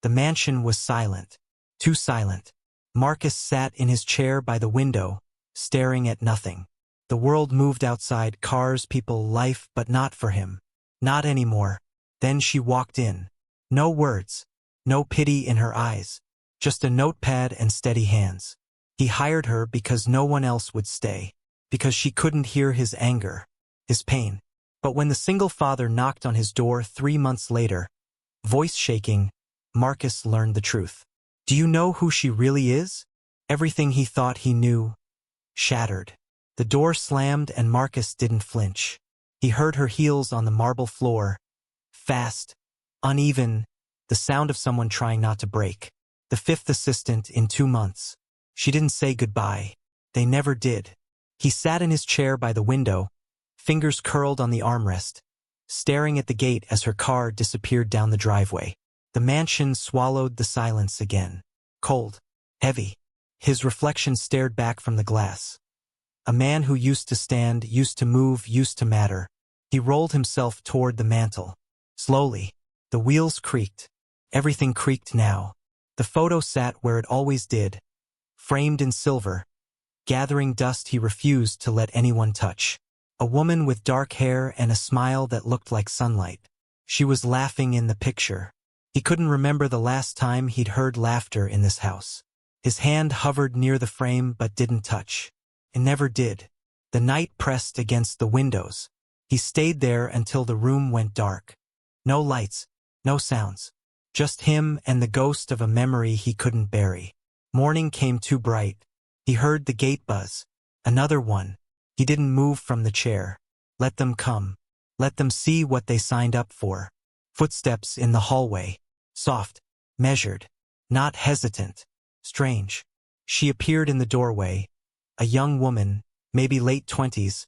The mansion was silent. Too silent. Marcus sat in his chair by the window, staring at nothing. The world moved outside, cars, people, life, but not for him. Not anymore. Then she walked in. No words. No pity in her eyes. Just a notepad and steady hands. He hired her because no one else would stay. Because she couldn't hear his anger. His pain. But when the single father knocked on his door 3 months later, voice shaking, Marcus learned the truth. Do you know who she really is? Everything he thought he knew shattered. The door slammed and Marcus didn't flinch. He heard her heels on the marble floor. Fast, uneven, the sound of someone trying not to break. The 5th assistant in 2 months. She didn't say goodbye. They never did. He sat in his chair by the window, fingers curled on the armrest, staring at the gate as her car disappeared down the driveway. The mansion swallowed the silence again. Cold. Heavy. His reflection stared back from the glass. A man who used to stand, used to move, used to matter. He rolled himself toward the mantel. Slowly. The wheels creaked. Everything creaked now. The photo sat where it always did. Framed in silver. Gathering dust he refused to let anyone touch. A woman with dark hair and a smile that looked like sunlight. She was laughing in the picture. He couldn't remember the last time he'd heard laughter in this house. His hand hovered near the frame but didn't touch. It never did. The night pressed against the windows. He stayed there until the room went dark. No lights, no sounds. Just him and the ghost of a memory he couldn't bury. Morning came too bright. He heard the gate buzz. Another one. He didn't move from the chair. Let them come. Let them see what they signed up for. Footsteps in the hallway. Soft. Measured. Not hesitant. Strange. She appeared in the doorway. A young woman, maybe late 20s.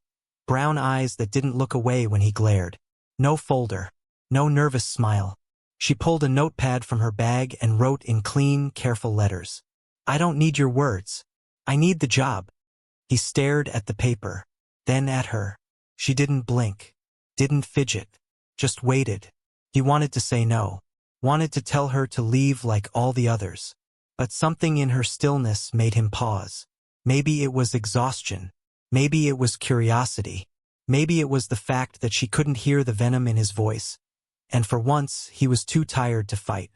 Brown eyes that didn't look away when he glared. No folder. No nervous smile. She pulled a notepad from her bag and wrote in clean, careful letters. I don't need your words. I need the job. He stared at the paper, then at her. She didn't blink, didn't fidget, just waited. He wanted to say no, wanted to tell her to leave like all the others. But something in her stillness made him pause. Maybe it was exhaustion. Maybe it was curiosity. Maybe it was the fact that she couldn't hear the venom in his voice. And for once, he was too tired to fight.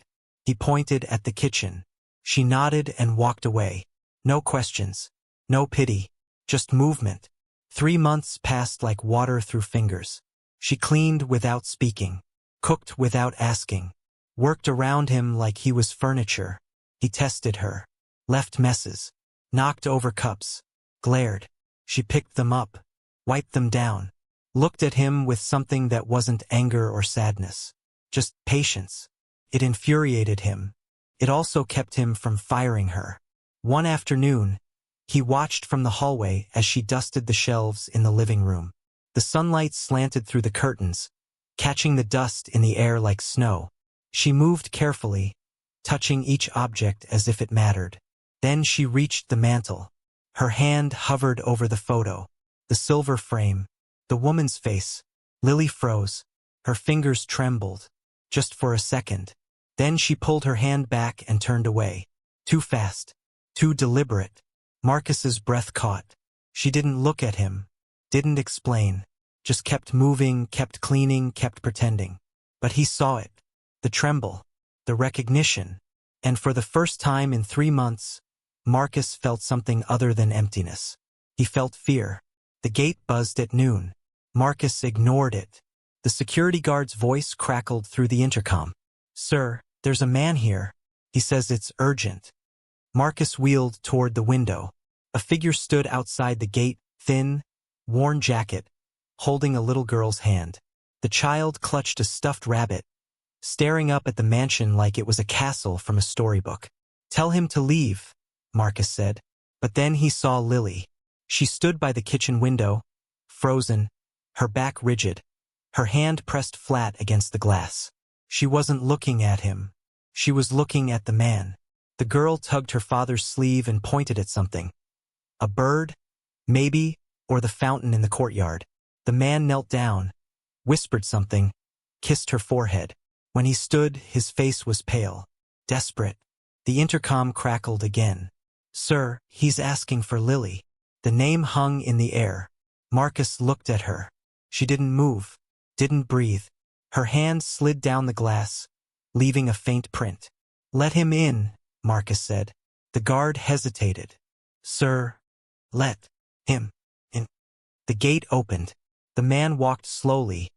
He pointed at the kitchen. She nodded and walked away. No questions. No pity. Just movement. 3 months passed like water through fingers. She cleaned without speaking. Cooked without asking. Worked around him like he was furniture. He tested her. Left messes. Knocked over cups. Glared. She picked them up. Wiped them down. Looked at him with something that wasn't anger or sadness. Just patience. It infuriated him. It also kept him from firing her. One afternoon, he watched from the hallway as she dusted the shelves in the living room. The sunlight slanted through the curtains, catching the dust in the air like snow. She moved carefully, touching each object as if it mattered. Then she reached the mantel. Her hand hovered over the photo, the silver frame, the woman's face. Lily froze. Her fingers trembled, just for a second. Then she pulled her hand back and turned away. Too fast. Too deliberate. Marcus's breath caught. She didn't look at him. Didn't explain. Just kept moving, kept cleaning, kept pretending. But he saw it. The tremble. The recognition. And for the first time in 3 months, Marcus felt something other than emptiness. He felt fear. The gate buzzed at noon. Marcus ignored it. The security guard's voice crackled through the intercom. Sir, there's a man here. He says it's urgent. Marcus wheeled toward the window. A figure stood outside the gate, thin, worn jacket, holding a little girl's hand. The child clutched a stuffed rabbit, staring up at the mansion like it was a castle from a storybook. Tell him to leave, Marcus said. But then he saw Lily. She stood by the kitchen window, frozen, her back rigid, her hand pressed flat against the glass. She wasn't looking at him. She was looking at the man. The girl tugged her father's sleeve and pointed at something. A bird? Maybe, or the fountain in the courtyard. The man knelt down, whispered something, kissed her forehead. When he stood, his face was pale. desperate. The intercom crackled again. "Sir, he's asking for Lily." The name hung in the air. Marcus looked at her. She didn't move, didn't breathe. Her hand slid down the glass, leaving a faint print. "Let him in," Marcus said. The guard hesitated. "Sir, let him in." The gate opened. The man walked slowly,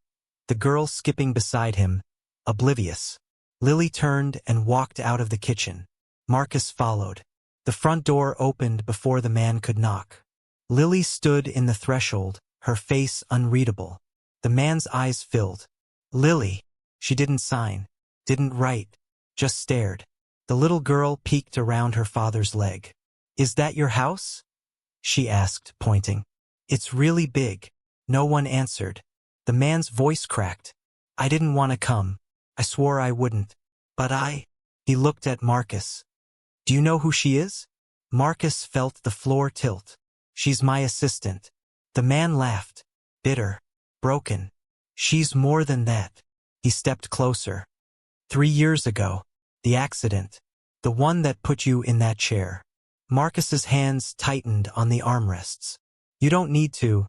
the girl skipping beside him, oblivious. Lily turned and walked out of the kitchen. Marcus followed. The front door opened before the man could knock. Lily stood in the threshold, her face unreadable. The man's eyes filled. "Lily." She didn't sign, didn't write, just stared. The little girl peeked around her father's leg. "Is that your house?" she asked, pointing. "It's really big." No one answered. The man's voice cracked. "I didn't want to come. I swore I wouldn't. But I—" He looked at Marcus. "Do you know who she is?" Marcus felt the floor tilt. "She's my assistant." The man laughed. Bitter. Broken. "She's more than that." He stepped closer. 3 years ago. The accident. The one that put you in that chair. Marcus's hands tightened on the armrests. "You don't need to.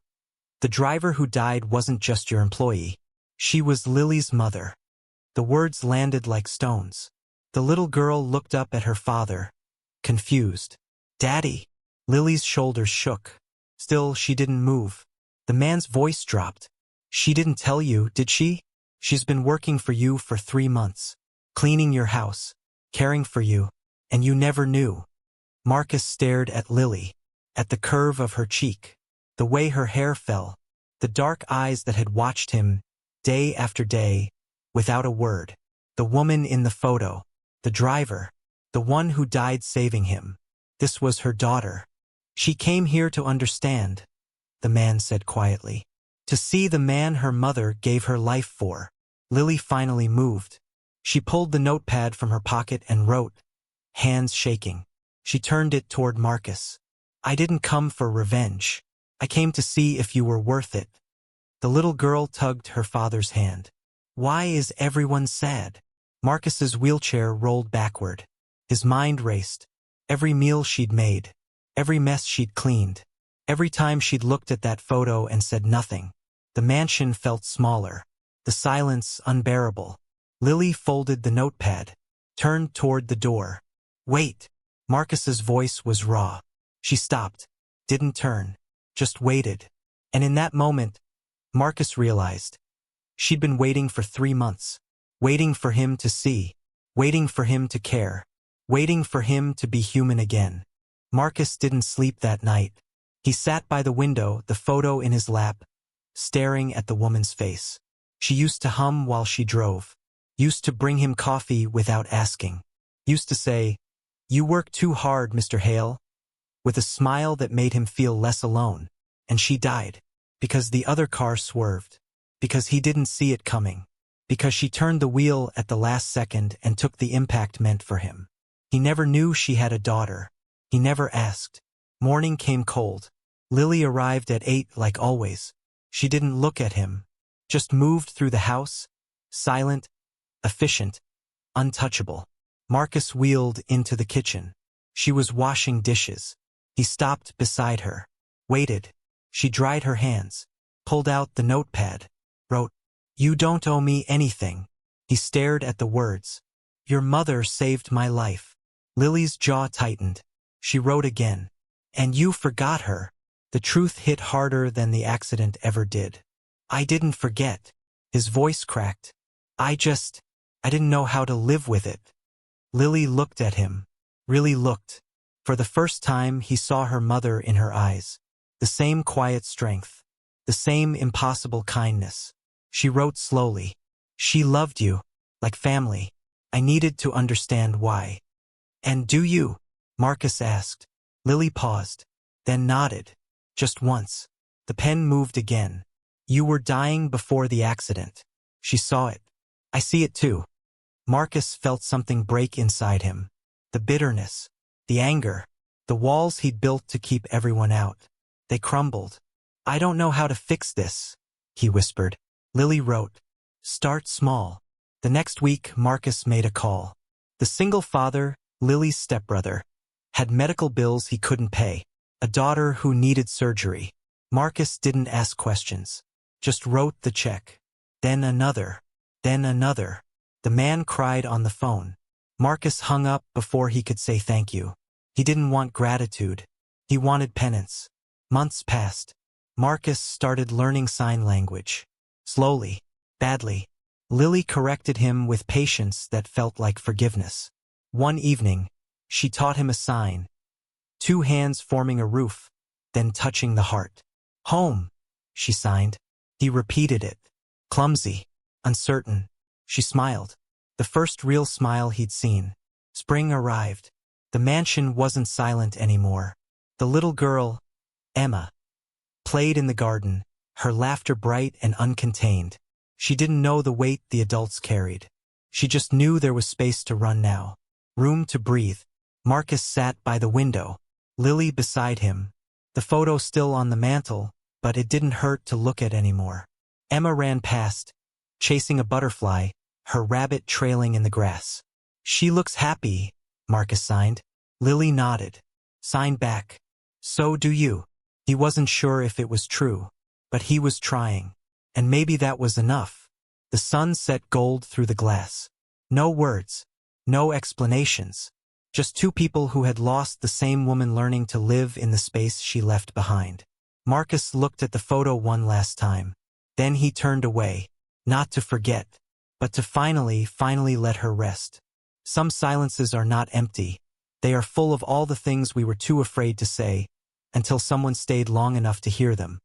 The driver who died wasn't just your employee. She was Lily's mother." The words landed like stones. The little girl looked up at her father, confused. "Daddy." Lily's shoulders shook. Still, she didn't move. The man's voice dropped. "She didn't tell you, did she? She's been working for you for 3 months. Cleaning your house. Caring for you. And you never knew." Marcus stared at Lily, at the curve of her cheek, the way her hair fell, the dark eyes that had watched him, day after day, without a word. The woman in the photo, the driver, the one who died saving him. This was her daughter. "She came here to understand," the man said quietly. "To see the man her mother gave her life for." Lily finally moved. She pulled the notepad from her pocket and wrote, hands shaking. She turned it toward Marcus. "I didn't come for revenge. I came to see if you were worth it." The little girl tugged her father's hand. "Why is everyone sad?" Marcus's wheelchair rolled backward. His mind raced. Every meal she'd made, every mess she'd cleaned, every time she'd looked at that photo and said nothing. The mansion felt smaller, the silence unbearable. Lily folded the notepad, turned toward the door. "Wait." Marcus's voice was raw. She stopped, didn't turn, just waited. And in that moment, Marcus realized. She'd been waiting for 3 months, waiting for him to see, waiting for him to care, waiting for him to be human again. Marcus didn't sleep that night. He sat by the window, the photo in his lap, staring at the woman's face. She used to hum while she drove, used to bring him coffee without asking, used to say, "You work too hard, Mr. Hale," with a smile that made him feel less alone. And she died, because the other car swerved, because he didn't see it coming, because she turned the wheel at the last second and took the impact meant for him. He never knew she had a daughter. He never asked. Morning came cold. Lily arrived at 8 like always. She didn't look at him, just moved through the house, silent, efficient, untouchable. Marcus wheeled into the kitchen. She was washing dishes. He stopped beside her, waited. She dried her hands, pulled out the notepad, wrote, "You don't owe me anything." He stared at the words. "Your mother saved my life." Lily's jaw tightened. She wrote again, "And you forgot her." The truth hit harder than the accident ever did. "I didn't forget." His voice cracked. I didn't know how to live with it." Lily looked at him, really looked. For the first time, he saw her mother in her eyes. The same quiet strength, the same impossible kindness. She wrote slowly, "She loved you, like family. I needed to understand why." "And do you?" Marcus asked. Lily paused, then nodded. Just once. The pen moved again. "You were dying before the accident." She saw it. "I see it too." Marcus felt something break inside him. The bitterness, the anger, the walls he'd built to keep everyone out. They crumbled. "I don't know how to fix this," he whispered. Lily wrote, "Start small." The next week, Marcus made a call. The single father, Lily's stepbrother, had medical bills he couldn't pay, a daughter who needed surgery. Marcus didn't ask questions, just wrote the check. Then another. Then another. The man cried on the phone. Marcus hung up before he could say thank you. He didn't want gratitude. He wanted penance. Months passed. Marcus started learning sign language. Slowly. Badly. Lily corrected him with patience that felt like forgiveness. One evening, she taught him a sign. 2 hands forming a roof, then touching the heart. Home, she signed. He repeated it. Clumsy. Uncertain. She smiled. The first real smile he'd seen. Spring arrived. The mansion wasn't silent anymore. The little girl, Emma, played in the garden, her laughter bright and uncontained. She didn't know the weight the adults carried. She just knew there was space to run now. Room to breathe. Marcus sat by the window, Lily beside him. The photo still on the mantel, but it didn't hurt to look at anymore. Emma ran past, chasing a butterfly, her rabbit trailing in the grass. She looks happy, Marcus signed. Lily nodded. Signed back. So do you. He wasn't sure if it was true, but he was trying. And maybe that was enough. The sun set gold through the glass. No words. No explanations. Just 2 people who had lost the same woman learning to live in the space she left behind. Marcus looked at the photo one last time. Then he turned away. Not to forget, but to finally let her rest. Some silences are not empty. They are full of all the things we were too afraid to say, until someone stayed long enough to hear them.